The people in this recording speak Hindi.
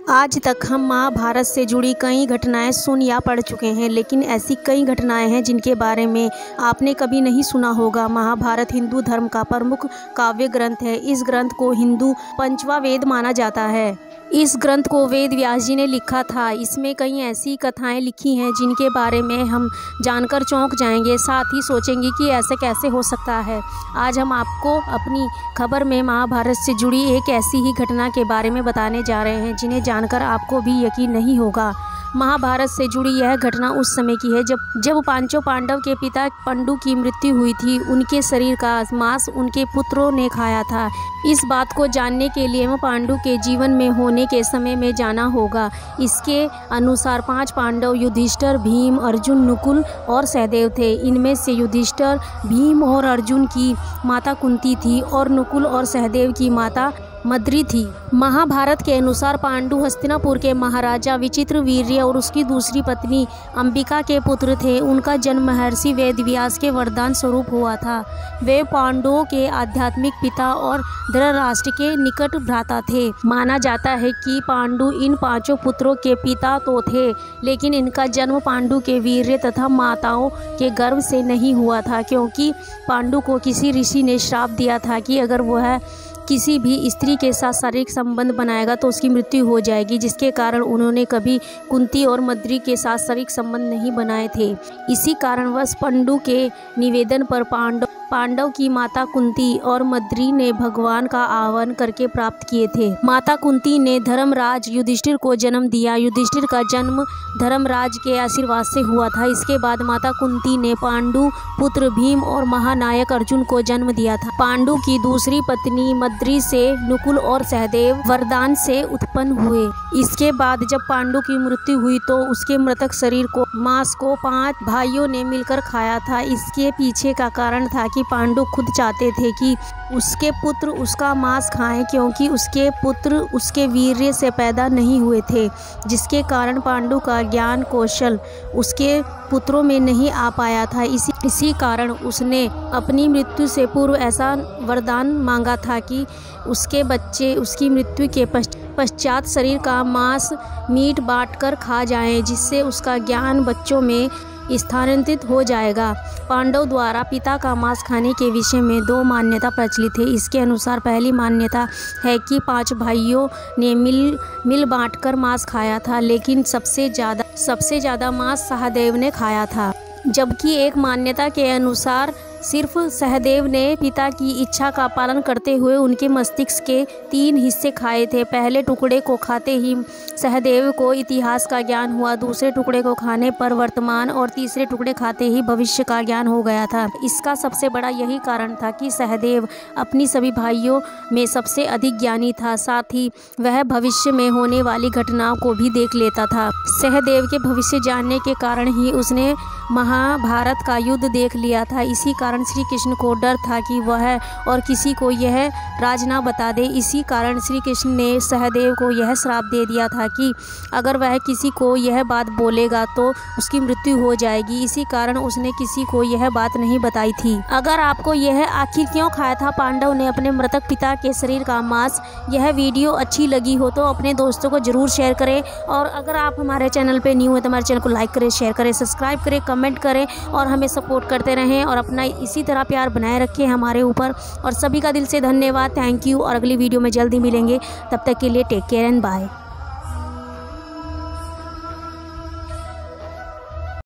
आज तक हम महाभारत से जुड़ी कई घटनाएं सुन या पढ़ चुके हैं, लेकिन ऐसी कई घटनाएं हैं जिनके बारे में आपने कभी नहीं सुना होगा। महाभारत हिंदू धर्म का प्रमुख काव्य ग्रंथ है। इस ग्रंथ को हिंदू पंचवा वेद माना जाता है। इस ग्रंथ को वेद व्यास जी ने लिखा था। इसमें कई ऐसी कथाएं लिखी हैं जिनके बारे में हम जानकर चौंक जाएंगे, साथ ही सोचेंगे कि ऐसे कैसे हो सकता है। आज हम आपको अपनी खबर में महाभारत से जुड़ी एक ऐसी ही घटना के बारे में बताने जा रहे हैं जिन्हें जानकर आपको भी यकीन नहीं होगा। महाभारत से जुड़ी यह घटना उस समय की है जब पांचों पांडव के पिता पंडु की मृत्यु हुई थी। उनके शरीर का मांस उनके पुत्रों ने खाया था। इस बात को जानने के लिए पांडु के जीवन में होने के समय में जाना होगा। इसके अनुसार 5 पांडव युधिष्ठिर, भीम, अर्जुन, नकुल और सहदेव थे। इनमें से युधिष्ठिर, भीम और अर्जुन की माता कुंती थी और नकुल और सहदेव की माता मद्री थी। महाभारत के अनुसार पांडु हस्तिनापुर के महाराजा विचित्रवीर्य और उसकी दूसरी पत्नी अंबिका के पुत्र थे। उनका जन्म महर्षि वेदव्यास के वरदान स्वरूप हुआ था। वे पांडवों के आध्यात्मिक पिता और धृतराष्ट्र के निकट भ्राता थे। माना जाता है कि पांडु इन 5 पुत्रों के पिता तो थे, लेकिन इनका जन्म पांडु के वीर्य तथा माताओं के गर्भ से नहीं हुआ था, क्योंकि पांडु को किसी ऋषि ने श्राप दिया था कि अगर वह किसी भी स्त्री के साथ शारीरिक संबंध बनाएगा तो उसकी मृत्यु हो जाएगी, जिसके कारण उन्होंने कभी कुंती और मद्री के साथ शारीरिक संबंध नहीं बनाए थे। इसी कारणवश पंडु के निवेदन पर पांडव की माता कुंती और मद्री ने भगवान का आह्वान करके प्राप्त किए थे। माता कुंती ने धर्मराज युधिष्ठिर को जन्म दिया। युधिष्ठिर का जन्म धर्मराज के आशीर्वाद से हुआ था। इसके बाद माता कुंती ने पांडु पुत्र भीम और महानायक अर्जुन को जन्म दिया था। पांडु की दूसरी पत्नी मद्री से नकुल और सहदेव वरदान से उत्पन्न हुए। इसके बाद जब पांडु की मृत्यु हुई तो उसके मृतक शरीर को मांस को 5 भाइयों ने मिलकर खाया था। इसके पीछे का कारण था कि पांडु खुद चाहते थे कि उसके पुत्र उसका मांस खाएं, क्योंकि उसके पुत्र उसके वीर्य से पैदा नहीं हुए थे, जिसके कारण पांडु का ज्ञान कौशल उसके पुत्रों में नहीं आ पाया था। इसी कारण उसने अपनी मृत्यु से पूर्व ऐसा वरदान मांगा था कि उसके बच्चे उसकी मृत्यु के पश्चात शरीर का मांस मीट बांट कर खा जाएं, जिससे उसका ज्ञान बच्चों में स्थानांतरित हो जाएगा। पांडव द्वारा पिता का मांस खाने के विषय में 2 मान्यता प्रचलित है। इसके अनुसार पहली मान्यता है कि 5 भाइयों ने मिल बांटकर मांस खाया था, लेकिन सबसे ज़्यादा मांस सहदेव ने खाया था। जबकि एक मान्यता के अनुसार सिर्फ सहदेव ने पिता की इच्छा का पालन करते हुए उनके मस्तिष्क के 3 हिस्से खाए थे। पहले टुकड़े को खाते ही सहदेव को इतिहास का ज्ञान हुआ, दूसरे टुकड़े को खाने पर वर्तमान और तीसरे टुकड़े खाते ही भविष्य का ज्ञान हो गया था। इसका सबसे बड़ा यही कारण था कि सहदेव अपनी सभी भाइयों में सबसे अधिक ज्ञानी था, साथ ही वह भविष्य में होने वाली घटनाओं को भी देख लेता था। सहदेव के भविष्य जानने के कारण ही उसने महाभारत का युद्ध देख लिया था। इसी कारण श्री कृष्ण को डर था कि वह और किसी को यह राज ना बता दे। इसी कारण श्री कृष्ण ने सहदेव को यह श्राप दे दिया था कि अगर वह किसी को यह बात बोलेगा तो उसकी मृत्यु हो जाएगी। इसी कारण उसने किसी को यह बात नहीं बताई थी। अगर आपको यह आखिर क्यों खाया था पांडव ने अपने मृतक पिता के शरीर का मांस, यह वीडियो अच्छी लगी हो तो अपने दोस्तों को जरूर शेयर करें। और अगर आप हमारे चैनल पे न्यू है तो हमारे चैनल को लाइक करें, शेयर करें, सब्सक्राइब करें, कमेंट करें और हमें सपोर्ट करते रहें और अपना इसी तरह प्यार बनाए रखें हमारे ऊपर। और सभी का दिल से धन्यवाद, थैंक यू। और अगली वीडियो में जल्दी मिलेंगे, तब तक के लिए टेक केयर एंड बाय।